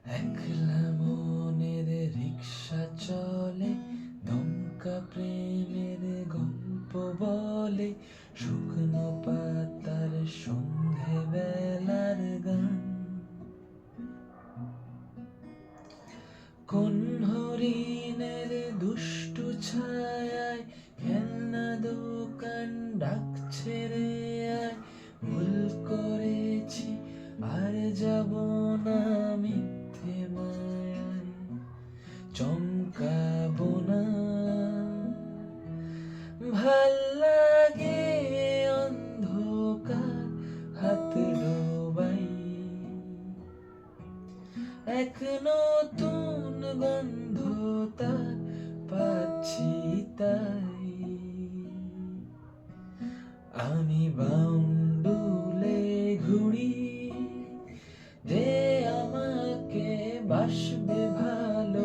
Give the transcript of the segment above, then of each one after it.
একলা মনের রিক্সা চলে, দমকা প্রেমের গল্প বলে, শুকনো পাতার সন্ধে বেলার গান। কোন হরিণের দুষ্টু ছায়ায় খেলনা দোকান ডাকছে রে আয়। ভুল করেছি আর যাব না মিথ্যে মায়ায়, চমকাবো না। ভাল লাগে অন্ধকার হাত ডোবাই, এক নতুন গন্ধ তার পাচ্ছি তাই। আমি বাউন্ডুলে ঘুরি, যে আমাকে বাসবে ভালো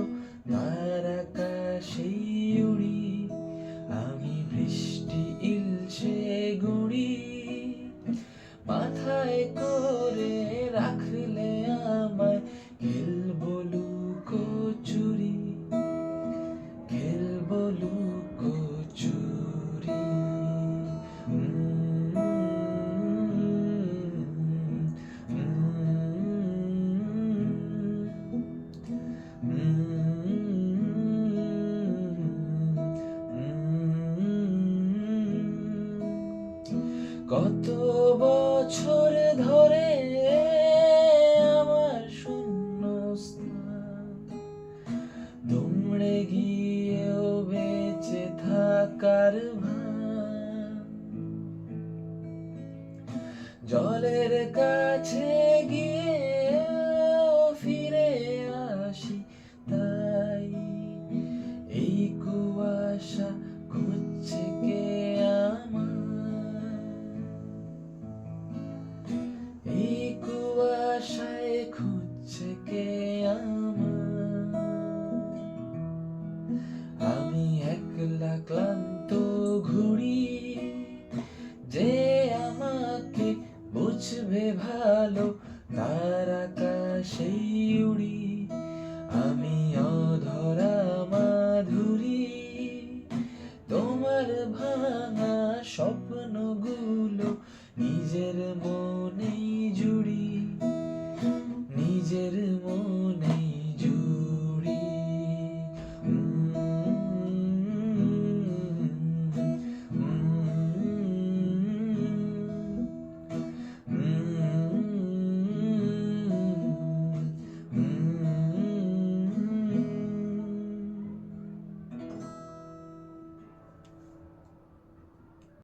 তার আকাশেই উড়ি। আমি বৃষ্টি ইলশে গুড়ি, মাথায় করে রাখলে আমায় খেলবো লুকোচুরি, খেলবো লুকোচুরি। কত বছর ধরে আমার শূন্য স্থান, তোমরে গিয়েও বেঁচে থাকার ভান। জলের কাছে গিয়ে ফিরে আসি তাই, এই কুয়াশা খুঁজছে কে আমার, এই কুয়াশায় খুঁজছে কে আমার। আমি একলা ক্লান্ত ঘুরি, যে আমাকে বুঝবে ভালো তার আকাশেই উড়ি। আমি অধরা মাধুরী, তোমার ভাঙা স্বপ্নগুলো নিজের মনেই জুড়ি, নিজের মনে।